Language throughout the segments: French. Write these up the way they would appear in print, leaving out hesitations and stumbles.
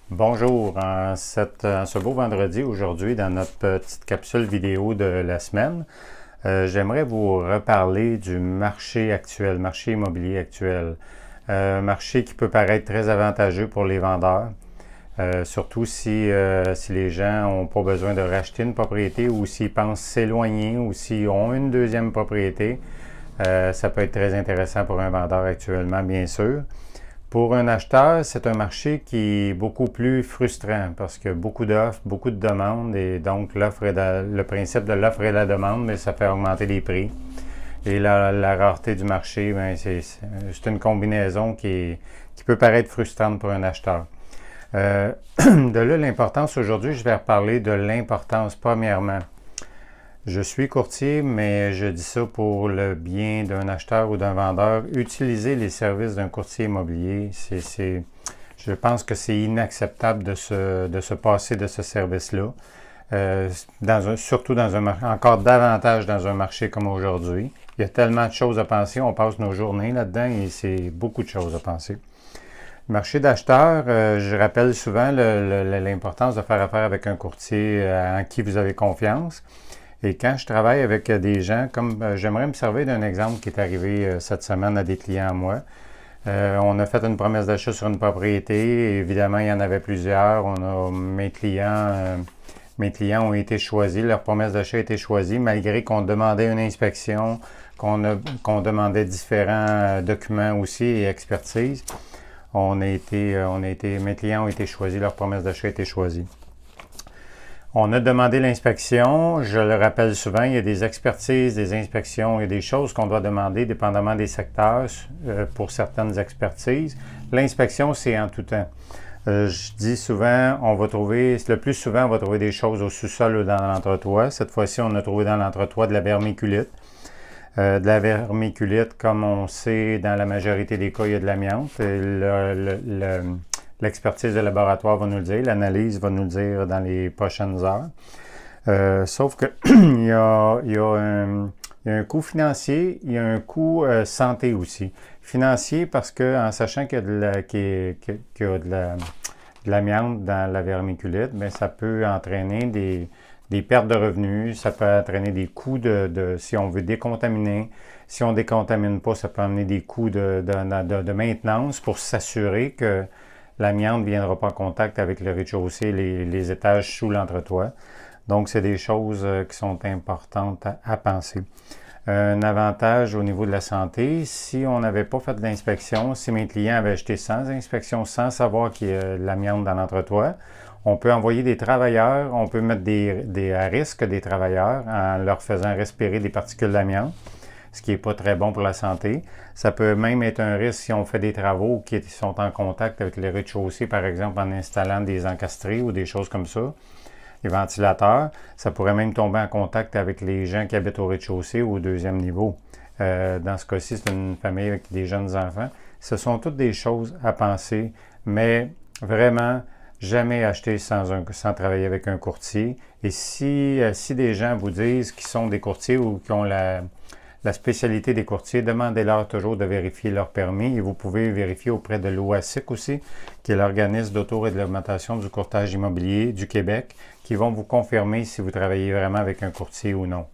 Bonjour, en ce beau vendredi, aujourd'hui, dans notre petite capsule vidéo de la semaine, j'aimerais vous reparler du marché actuel, marché immobilier actuel. Marché qui peut paraître très avantageux pour les vendeurs, surtout si les gens n'ont pas besoin de racheter une propriété ou s'ils pensent s'éloigner ou s'ils ont une deuxième propriété. Ça peut être très intéressant pour un vendeur actuellement, bien sûr. Pour un acheteur, c'est un marché qui est beaucoup plus frustrant parce que beaucoup d'offres, beaucoup de demandes et donc le principe de l'offre et la demande, mais ça fait augmenter les prix. Et la rareté du marché, c'est une combinaison qui peut paraître frustrante pour un acheteur. De là, l'importance aujourd'hui, je vais reparler de l'importance premièrement. Je suis courtier, mais je dis ça pour le bien d'un acheteur ou d'un vendeur. Utiliser les services d'un courtier immobilier, je pense que c'est inacceptable de se passer de ce service-là. Surtout encore davantage dans un marché comme aujourd'hui. Il y a tellement de choses à penser, on passe nos journées là-dedans et c'est beaucoup de choses à penser. Le marché d'acheteur, je rappelle souvent l'importance de faire affaire avec un courtier en qui vous avez confiance. Et quand je travaille avec des gens, comme j'aimerais me servir d'un exemple qui est arrivé cette semaine à des clients à moi. On a fait une promesse d'achat sur une propriété. Évidemment, il y en avait plusieurs. Mes clients ont été choisis. Leur promesse d'achat a été choisie, malgré qu'on demandait une inspection, qu'on demandait différents documents aussi et expertise. Mes clients ont été choisis. Leur promesse d'achat a été choisie. On a demandé l'inspection. Je le rappelle souvent, il y a des expertises, des inspections, il y a des choses qu'on doit demander dépendamment des secteurs pour certaines expertises. L'inspection, c'est en tout temps. Je dis souvent, le plus souvent, on va trouver des choses au sous-sol ou dans l'entretoit. Cette fois-ci, on a trouvé dans l'entretoit de la vermiculite. De la vermiculite, comme on sait, dans la majorité des cas, il y a de l'amiante. L'expertise de laboratoire va nous le dire, l'analyse va nous le dire dans les prochaines heures. Sauf que il y a un coût financier, il y a un coût santé aussi. Financier parce qu'en sachant qu'il y a de l'amiante dans la vermiculite, bien, ça peut entraîner des pertes de revenus, ça peut entraîner des coûts si on veut décontaminer. Si on ne décontamine pas, ça peut amener des coûts de maintenance pour s'assurer que l'amiante ne viendra pas en contact avec le rez-de-chaussée, les étages sous l'entretoit. Donc, c'est des choses qui sont importantes à penser. Un avantage au niveau de la santé, si on n'avait pas fait d'inspection, si mes clients avaient acheté sans inspection, sans savoir qu'il y a de l'amiante dans l'entretoit, on peut envoyer des travailleurs, on peut mettre à risque des travailleurs en leur faisant respirer des particules d'amiante, ce qui n'est pas très bon pour la santé. Ça peut même être un risque si on fait des travaux qui sont en contact avec les rez-de-chaussée, par exemple en installant des encastrés ou des choses comme ça, des ventilateurs. Ça pourrait même tomber en contact avec les gens qui habitent au rez-de-chaussée ou au deuxième niveau. Dans ce cas-ci, c'est une famille avec des jeunes enfants. Ce sont toutes des choses à penser, mais vraiment, jamais acheter sans travailler avec un courtier. Et si des gens vous disent qu'ils sont des courtiers ou qui ont la spécialité des courtiers, demandez-leur toujours de vérifier leur permis et vous pouvez vérifier auprès de l'OASIC aussi, qui est l'organisme d'auto-réglementation du courtage immobilier du Québec, qui vont vous confirmer si vous travaillez vraiment avec un courtier ou non.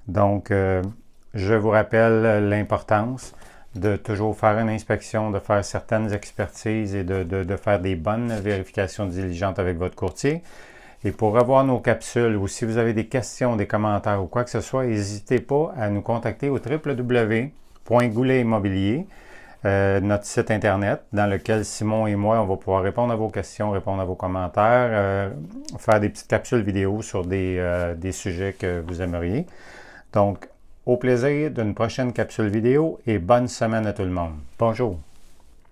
Donc, je vous rappelle l'importance de toujours faire une inspection, de faire certaines expertises et de faire des bonnes vérifications diligentes avec votre courtier. Et pour revoir nos capsules ou si vous avez des questions, des commentaires ou quoi que ce soit, n'hésitez pas à nous contacter au www.goulet-immobilier, notre site internet dans lequel Simon et moi, on va pouvoir répondre à vos questions, répondre à vos commentaires, faire des petites capsules vidéo sur des sujets que vous aimeriez. Donc, au plaisir d'une prochaine capsule vidéo et bonne semaine à tout le monde. Bonjour!